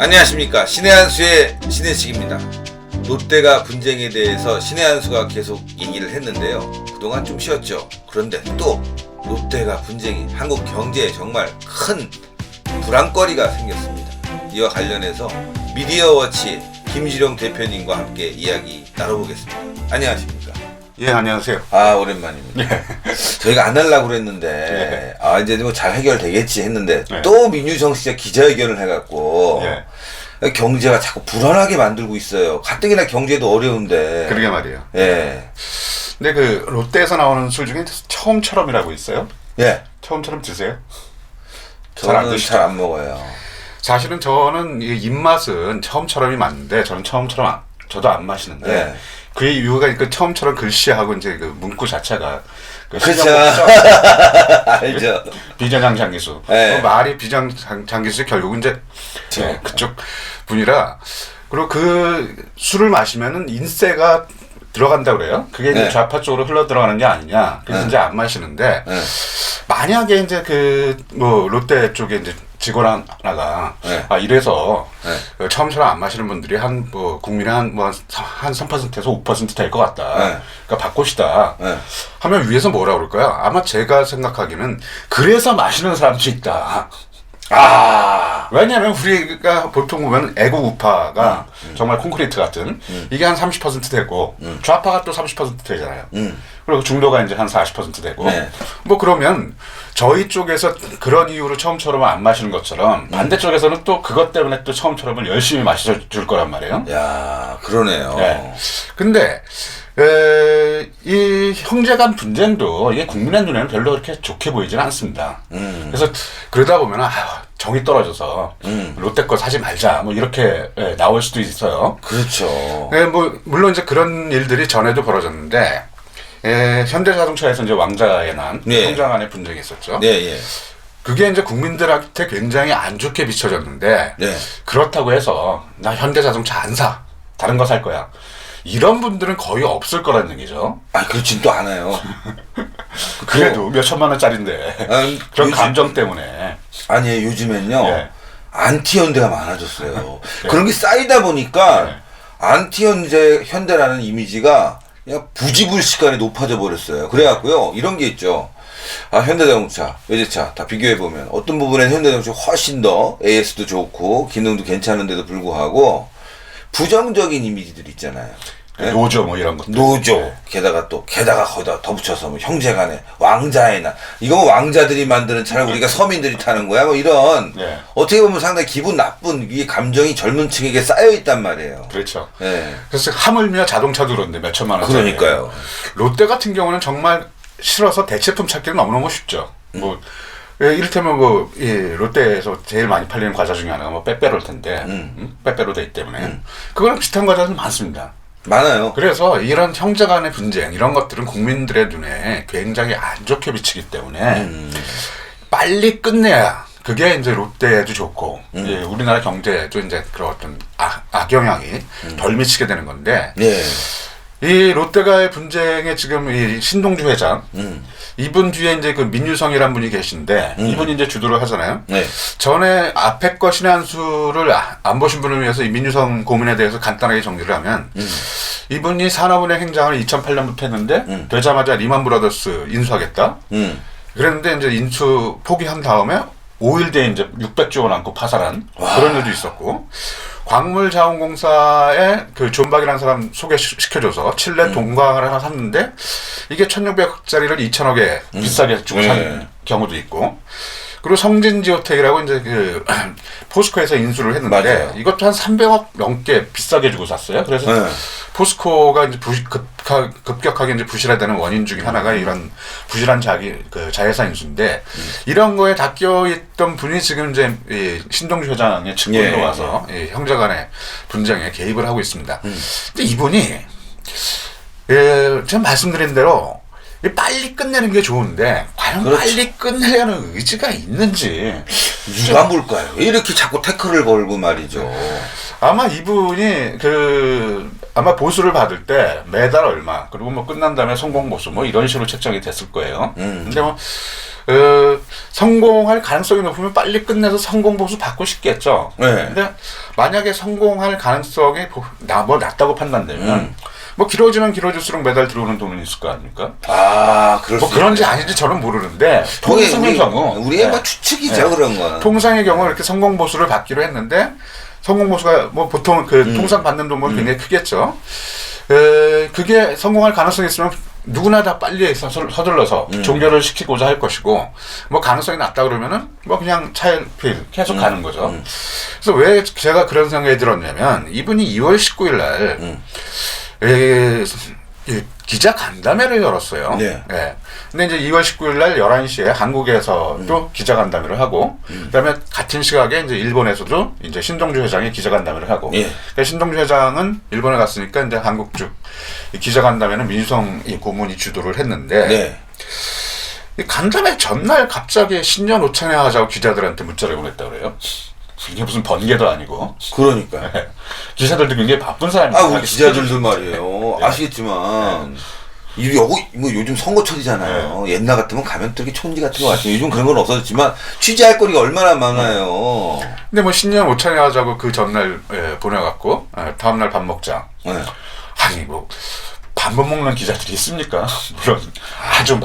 안녕하십니까. 신의 한수의 신혜식입니다. 롯데가 분쟁에 대해서 신의 한수가 계속 얘기를 했는데요. 그동안 좀 쉬었죠. 그런데 또 롯데가 분쟁이 한국 경제에 정말 큰 불안거리가 생겼습니다. 이와 관련해서 미디어워치 김지룡 대표님과 함께 이야기 나눠보겠습니다. 안녕하십니까. 예, 안녕하세요. 오랜만입니다. 예. 저희가 안 하려고 그랬는데, 이제 뭐 잘 해결되겠지 했는데, 예. 또 민유성 씨가 기자회견을 해갖고, 예. 경제가 자꾸 불안하게 만들고 있어요. 가뜩이나 경제도 어려운데. 그러게 말이에요. 예. 근데 그 롯데에서 나오는 술 중에 처음처럼이라고 있어요. 예. 처음처럼 드세요? 잘안 저는 드시죠? 잘 안 먹어요. 사실은 저는 이 입맛은 처음처럼이 맞는데 저는 처음처럼 저도 안 마시는데 예. 그 이유가 그 처음처럼 글씨하고 이제 그 문구 자체가 그 그쵸. 알죠. 비전향장기수. 예. 그 말이 비전향장기수 결국은 이제 예, 그쪽 분이라 그리고 그 술을 마시면은 인세가 들어간다 그래요. 그게 이제 네. 좌파 쪽으로 흘러 들어가는 게 아니냐. 그래서 네. 이제 안 마시는데 네. 만약에 이제 그 뭐 롯데 쪽에 이제 직원 하나가 네. 이래서 네. 처음처럼 안 마시는 분들이 한 뭐 국민의 한 3%에서 5% 될 것 같다. 네. 그러니까 바꽃이다. 네. 하면 위에서 뭐라 그럴까요? 아마 제가 생각하기는 그래서 마시는 사람도 있다. 왜냐하면 우리가 보통 보면 애국 우파가 정말 콘크리트 같은 이게 한 30% 되고 좌파가 또 30% 되잖아요. 그리고 중도가 이제 한 40% 되고 네. 뭐 그러면 저희 쪽에서 그런 이유로 처음처럼 안 마시는 것처럼 반대쪽에서는 또 그것 때문에 또 처음처럼을 열심히 마셔줄 거란 말이에요. 야, 그러네요. 네. 근데 이 형제간 분쟁도 이게 국민의 눈에는 별로 그렇게 좋게 보이지는 않습니다. 그래서 그러다 보면 정이 떨어져서 롯데 거 사지 말자 뭐 이렇게 나올 수도 있어요. 그렇죠. 뭐 물론 이제 그런 일들이 전에도 벌어졌는데 현대자동차에서 이제 왕자에 난 네. 형제 간의 분쟁이 있었죠. 네, 예. 그게 이제 국민들한테 굉장히 안 좋게 비춰졌는데 네. 그렇다고 해서 나 현대자동차 안 사. 다른 거 살 거야. 이런 분들은 거의 없을 거라는 얘기죠. 그렇진 또 않아요. 그래도 몇 천만 원짜리인데 그런 감정 때문에 아니, 요즘엔요. 예. 안티 현대가 많아졌어요. 네. 그런 게 쌓이다 보니까 네. 안티 현대라는 이미지가 그냥 부지불식간에 높아져 버렸어요. 그래갖고요. 이런 게 있죠. 현대자동차, 외제차 다 비교해 보면 어떤 부분에는 현대자동차 훨씬 더 AS도 좋고 기능도 괜찮은데도 불구하고 부정적인 이미지들 있잖아요. 네? 노조 뭐 이런 것들. 노조. 네. 게다가 거기다 더 붙여서 뭐 형제간에 왕자의 날. 이거 뭐 왕자들이 만드는 차를 우리가 서민들이 타는 거야. 뭐 이런 네. 어떻게 보면 상당히 기분 나쁜 이 감정이 젊은 층에게 쌓여 있단 말이에요. 그렇죠. 네. 그래서 하물며 자동차도 그런데 몇 천만 원. 그러니까요. 롯데 같은 경우는 정말 싫어서 대체품 찾기는 너무너무 쉽죠. 뭐 이를테면 뭐 롯데에서 제일 많이 팔리는 과자 중에 하나가 뭐 빼빼로일 텐데 빼빼로 되기 때문에 그거랑 비슷한 과자들 많습니다. 많아요. 그래서 이런 형제간의 분쟁 이런 것들은 국민들의 눈에 굉장히 안 좋게 비치기 때문에 빨리 끝내야 그게 이제 롯데에도 좋고 우리나라 경제에도 이제 그런 어떤 악영향이 덜 미치게 되는 건데 네. 이 롯데가의 분쟁에 지금 이 신동주 회장 이분 뒤에 이제 그 민유성이라는 분이 계신데 이분이 이제 주도를 하잖아요. 네. 전에 앞에 거 신의 한수를 안 보신 분을 위해서 이 민유성 고문에 대해서 간단하게 정리를 하면 이분이 산업은행 행장을 2008년부터 했는데 되자마자 리만 브라더스 인수하겠다. 그랬는데 이제 인수 포기한 다음에 5일 뒤에 이제 600조 원 안고 파산한 그런 일도 있었고 광물자원공사에 그 존박이라는 사람 소개시켜줘서 칠레 동광을 하나 샀는데 이게 1,600억짜리를 2,000억에 비싸게 주고 산 경우도 있고 그리고 성진지오텍이라고 이제 그 포스코에서 인수를 했는데 맞아요. 이것도 한 300억 넘게 비싸게 주고 샀어요. 그래서 네. 포스코가 이제 급격하게 이제 부실화되는 원인 중에 하나가 이런 부실한 자회사 인수인데 이런 거에 닦여있던 분이 지금 이제 이 신동주 회장의 측근으로 와서 이 형제간의 분쟁에 개입을 하고 있습니다. 근데 이분이 제가 말씀드린 대로 빨리 끝내는 게 좋은데 과연 그렇죠. 빨리 끝내려는 의지가 있는지 누가 뭘까요? 왜 이렇게 자꾸 태클을 걸고 말이죠. 아마 이분이 아마 보수를 받을 때 매달 얼마 그리고 뭐 끝난 다음에 성공 보수 뭐 이런 식으로 책정이 됐을 거예요. 근데 뭐 성공할 가능성이 높으면 빨리 끝내서 성공 보수 받고 싶겠죠. 네. 근데 만약에 성공할 가능성이 낮다고 판단되면 뭐 길어질수록 매달 들어오는 돈은 있을 거 아닙니까? 아, 그럴 뭐 수 그런지 있네. 아닌지 저는 모르는데 통상의 경우 우리의 네. 뭐 추측이죠, 그런 건. 통상의 경우 이렇게 성공 보수를 받기로 했는데 성공 보수가 뭐 보통 그 통상 받는 돈은 굉장히 크겠죠. 그게 성공할 가능성이 있으면 누구나 다 빨리 서둘러서 종결을 시키고자 할 것이고 뭐 가능성이 낮다 그러면은 뭐 그냥 차일피일 계속 가는 거죠. 그래서 왜 제가 그런 생각이 들었냐면 이분이 2월 19일 날 기자 간담회를 열었어요. 네. 네. 근데 이제 2월 19일 날 11시에 한국에서 또 기자 간담회를 하고, 그다음에 같은 시각에 이제 일본에서도 이제 신동주 회장이 기자 간담회를 하고, 예. 그러니까 신동주 회장은 일본에 갔으니까 이제 한국 쪽 기자 간담회는 민주성 고문이 주도를 했는데, 네. 이 간담회 전날 갑자기 신년 오찬회 하자고 기자들한테 문자를 보냈다 그래요. 이게 무슨 번개도 아니고. 그러니까. 기자들도 굉장히 바쁜 사람이에요. 우리 기자들도 말이에요. 네. 아시겠지만, 뭐 요즘 선거철이잖아요. 옛날 같으면 가면 또 이렇게 촌지 같은 거 같아요. 요즘 그런 건 없어졌지만, 취재할 거리가 얼마나 많아요. 근데 뭐 신년 오찬회 하자고 그 전날 보내갖고, 다음날 밥 먹자. 네. 아니, 뭐, 밥 못 먹는 기자들이 있습니까? 물론, 아주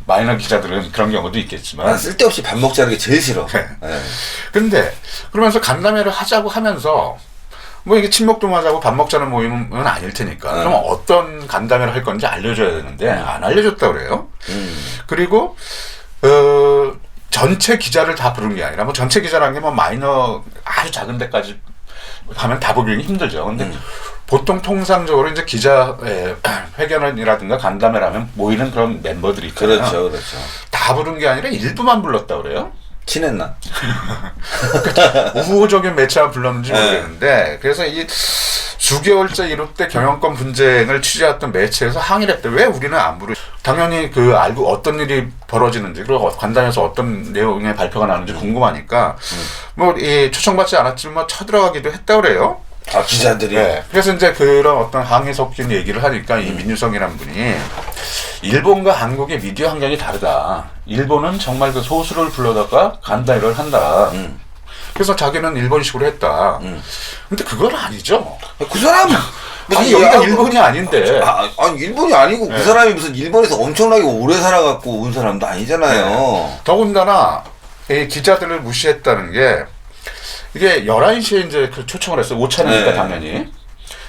마이너 기자들은 그런 경우도 있겠지만. 난 쓸데없이 밥 먹자는 게 제일 싫어. 네. 네. 근데, 그러면서 간담회를 하자고 하면서, 뭐 이게 친목도 하자고 밥 먹자는 모임은 아닐 테니까. 그럼 어떤 간담회를 할 건지 알려줘야 되는데, 안 알려줬다 그래요. 그리고, 전체 기자를 다 부른 게 아니라, 뭐 전체 기자라는 게 뭐 마이너 아주 작은 데까지 하면 다 보기는 힘들죠. 근데 보통 통상적으로 이제 기자 회견이라든가 간담회라면 모이는 그런 멤버들이 있잖아요. 그렇죠, 그렇죠. 다 부른 게 아니라 일부만 불렀다 그래요. 친했나? 우호적인 매체만 불렀는지 모르겠는데 그래서 이 수개월째 이롯돼 경영권 분쟁을 취재했던 매체에서 항의를 했대. 왜 우리는 안 부르? 당연히 그 알고 어떤 일이 벌어지는지 그리고 간담회에서 어떤 내용의 발표가 나는지 궁금하니까 뭐 이 초청받지 않았지만 뭐 쳐들어가기도 했다 그래요. 아, 기자들이. 네. 그래서 이제 그런 어떤 항의 섞인 얘기를 하니까 이 민유성이라는 분이 일본과 한국의 미디어 환경이 다르다. 일본은 정말 그 소수를 불러다가 간담회를 한다. 그래서 자기는 일본식으로 했다. 근데 그건 아니죠. 그 사람 아니 여기가 일본이 아닌데. 아니 일본이 아니고 그 사람이 무슨 일본에서 엄청나게 오래 살아갖고 온 사람도 아니잖아요. 더군다나 이 기자들을 무시했다는 게 이게 11시에 이제 그 초청을 했어요. 오찬이니까 당연히.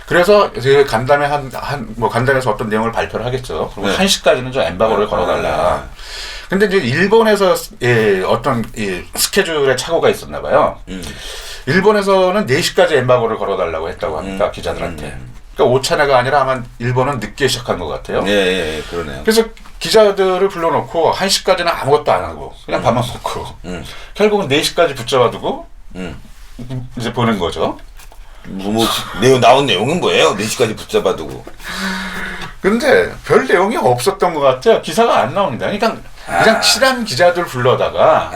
그래서 그 간담회 뭐 간담회에서 어떤 내용을 발표를 하겠죠. 그리고 1시까지는 좀 엠바고를 걸어달라. 근데 이제 일본에서 어떤 이 스케줄에 착오가 있었나 봐요. 일본에서는 4시까지 엠바고를 걸어달라고 했다고 합니다. 기자들한테. 그러니까 오찬회가 아니라 아마 일본은 늦게 시작한 것 같아요. 예, 그러네요. 그래서 기자들을 불러놓고 1시까지는 아무것도 안 하고 그냥 밥만 먹고 결국은 4시까지 붙잡아두고 이제 보는 거죠. 나온 내용은 뭐예요? 4시까지 붙잡아두고. 근데 별 내용이 없었던 것 같아요. 기사가 안 나옵니다. 그러니까 그냥 친한 기자들 불러다가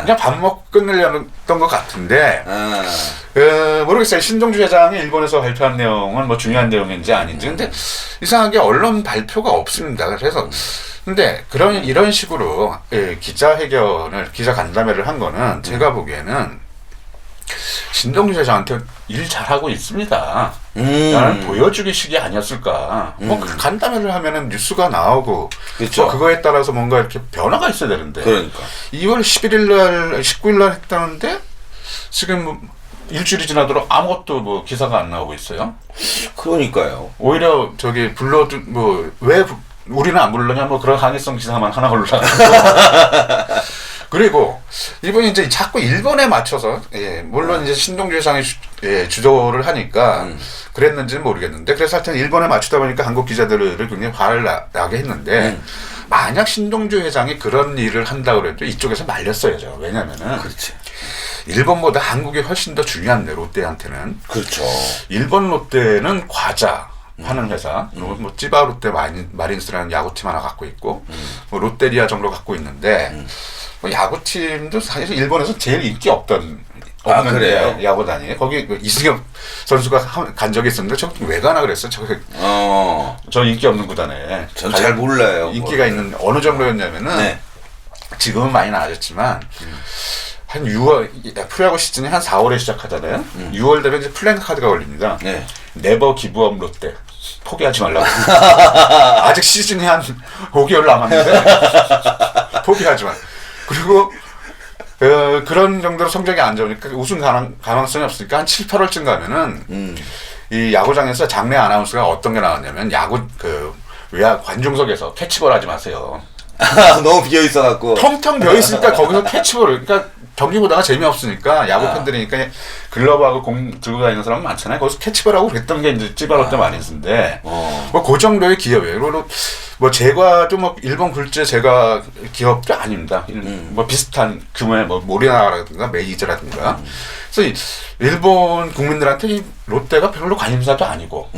그냥 밥 먹고 끝내려던 것 같은데 모르겠어요. 신동주 회장이 일본에서 발표한 내용은 뭐 중요한 내용인지 아닌지. 근데 이상하게 언론 발표가 없습니다. 그래서 근데 이런 식으로 기자회견을 기자 간담회를 한 거는 제가 보기에는 신동주 회장한테 일 잘하고 있습니다. 나는 보여주기식이 아니었을까. 뭐 간담회를 하면은 뉴스가 나오고 그렇죠. 뭐 그거에 따라서 뭔가 이렇게 변화가 있어야 되는데. 그러니까 2월 11일 날 19일 날 했다는데 지금 뭐 일주일이 지나도록 아무것도 뭐 기사가 안 나오고 있어요. 그러니까요. 오히려 저기 불러도 뭐 왜 우리는 안 부르냐 뭐 그런 항의성 기사만 하나 올라가고. 그리고 이분이 이제 자꾸 일본에 맞춰서 물론 이제 신동주 회장이 주도를 하니까 그랬는지는 모르겠는데 그래서 하여튼 일본에 맞추다 보니까 한국 기자들을 굉장히 화를 나게 했는데 만약 신동주 회장이 그런 일을 한다고 그래도 이쪽에서 말렸어야죠. 왜냐면은 그렇지. 일본보다 한국이 훨씬 더 중요한데 롯데한테는. 그렇죠. 일본 롯데는 과자 하는 회사, 뭐 찌바 롯데 마린스라는 야구팀 하나 갖고 있고, 뭐 롯데리아 정도 갖고 있는데, 뭐 야구팀도 사실 일본에서 제일 인기 없는데 그래요? 야구단이 거기 그 이승엽 선수가 간 적이 있었는데 저 왜 가나 그랬어. 저 인기 없는 구단에. 전 잘 몰라요. 인기가 있는 어느 정도였냐면은 지금은 많이 나아졌지만 한 6월 프로야구 시즌이 한 4월에 시작하잖아요. 6월 되면 이제 플랜카드가 걸립니다. 네. 네버 기브업 롯데 포기하지 말라고. 아직 시즌이 한 5개월 남았는데 포기하지 마. 그리고 그런 정도로 성적이 안 좋으니까 우승 가능성이 없으니까 한 7, 8월쯤 가면은 이 야구장에서 장내 아나운서가 어떤 게 나왔냐면 야구 외야 관중석에서 캐치볼 하지 마세요. 너무 비어 있어갖고 텅텅 비어 있으니까 거기서 캐치볼을 그러니까 경기 보다가 재미없으니까 야구 팬들이니까 글러브하고 공 들고 다니는 사람 많잖아요. 거기서 캐치볼하고 그랬던 게 이제 찌바롯데 마린스인데 뭐 그 정도의 기업이에요. 그리고 뭐 제과도 뭐 일본 굴제 제과 기업도 아닙니다. 뭐 비슷한 규모의 뭐 모리나라든가 메이즈라든가. 그래서 일본 국민들한테 이 롯데가 별로 관심사도 아니고.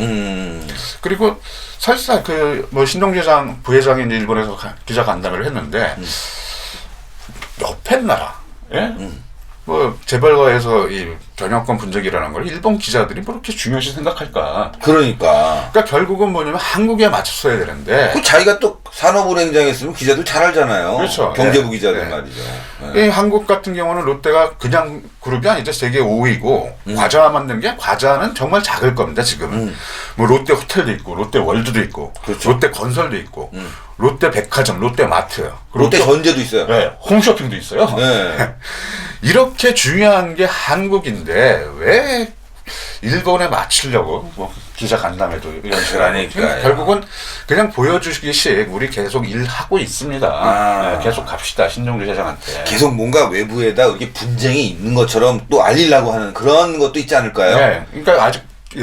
그리고 설사 그 뭐 신동재 부회장이 이제 일본에서 기자 간담회를 했는데 옆에 나라, 예? 뭐 재벌가에서 이 경영권 분쟁이라는 걸 일본 기자들이 뭐 그렇게 중요시 생각할까? 그러니까 결국은 뭐냐면 한국에 맞췄어야 되는데. 그 자기가 또 산업은행장에 있으면 기자들 잘 알잖아요. 그렇죠. 경제부 네. 기자들 네. 말이죠. 이 한국 같은 경우는 롯데가 그냥 그룹이 아니죠. 세계 5위고 과자 만든 게 과자는 정말 작을 겁니다. 지금은 뭐 롯데 호텔도 있고 롯데 월드도 있고 그렇죠. 롯데 건설도 있고 롯데 백화점, 롯데 마트, 롯데 전제도 있어요. 네, 홈쇼핑도 있어요. 네. 이렇게 중요한 게 한국인데 왜 일본에 맞추려고 뭐 기자 간담회도 이런 식으로 그러니까요. 결국은 그냥 보여주기식 우리 계속 일하고 있습니다. 네, 계속 갑시다 신종주 회장한테. 계속 뭔가 외부에다 이렇게 분쟁이 있는 것처럼 또 알리려고 하는 그런 것도 있지 않을까요? 네, 그러니까 아직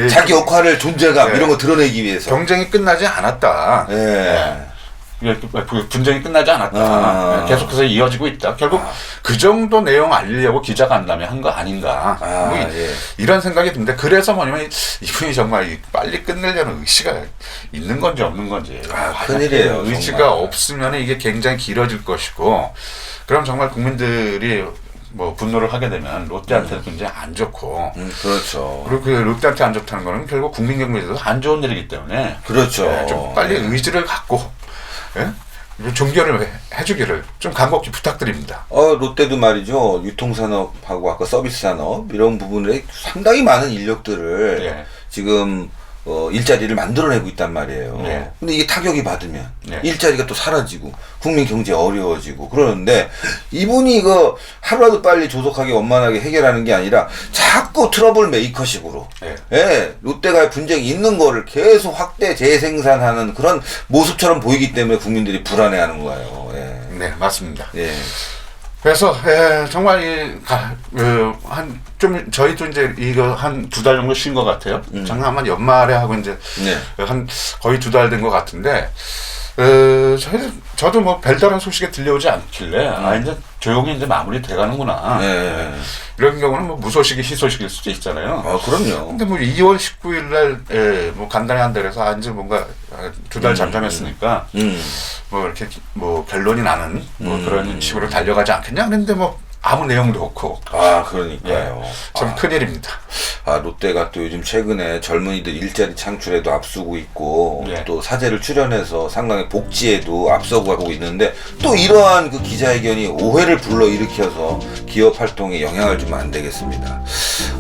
자기 역할을 존재감 네. 이런 거 드러내기 위해서. 경쟁이 끝나지 않았다. 네. 분쟁이 끝나지 않았다. 계속해서 이어지고 있다. 결국 그 정도 내용 알리려고 기자 간담회 한 거 아닌가. 뭐 예. 이런 생각이 드는데 그래서 뭐냐면 이분이 정말 빨리 끝내려는 의지가 있는 건지 없는 건지. 큰일이에요. 의지가 정말. 없으면 이게 굉장히 길어질 것이고 그럼 정말 국민들이 뭐 분노를 하게 되면 롯데한테도 굉장히 안 좋고 그렇죠. 그리고 그 롯데한테 안 좋다는 거는 결국 국민 경제에도 안 좋은 일이기 때문에 그렇죠. 네, 좀 빨리 의지를 갖고 예? 종결을 해주기를 좀 간곡히 부탁드립니다. 롯데도 말이죠. 유통산업하고 아까 서비스산업 이런 부분에 상당히 많은 인력들을 네. 지금 일자리를 만들어내고 있단 말이에요. 네. 근데 이게 타격이 받으면 네. 일자리가 또 사라지고 국민 경제 어려워지고 그러는데 이분이 이거 하루라도 빨리 조속하게 원만하게 해결하는 게 아니라 자꾸 트러블 메이커식으로 네. 예, 롯데가 분쟁이 있는 거를 계속 확대 재생산하는 그런 모습처럼 보이기 때문에 국민들이 불안해하는 거예요. 예. 네, 맞습니다. 예. 그래서 정말 좀 저희도 이제 이거 한 2달 정도 쉰 것 같아요. 작년 연말에 하고 이제 네. 한 거의 2달 된 것 같은데 저도 뭐 별다른 소식이 들려오지 않길래 이제 조용히 이제 마무리 돼가는구나. 네. 이런 경우는 뭐 무소식이 희소식일 수도 있잖아요. 그럼요. 근데 뭐 2월 19일 날 뭐 간단히 한다 그래서 이제 뭔가 2달 잠잠했으니까 뭐 이렇게 뭐 결론이 나는 뭐 그런 식으로 달려가지 않겠냐 그랬는데 뭐 아무 내용도 없고. 그러니까요. 좀 큰일입니다. 롯데가 또 요즘 최근에 젊은이들 일자리 창출에도 앞서고 있고 네. 또 사제를 출연해서 상당히 복지에도 앞서고 있는데 또 이러한 그 기자회견이 오해를 불러일으켜서 기업 활동에 영향을 주면 안 되겠습니다.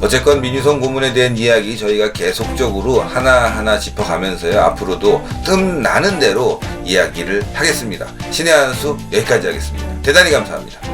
어쨌건 민유성 고문에 대한 이야기 저희가 계속적으로 하나하나 짚어가면서요. 앞으로도 틈나는 대로 이야기를 하겠습니다. 신의 한 수 여기까지 하겠습니다. 대단히 감사합니다.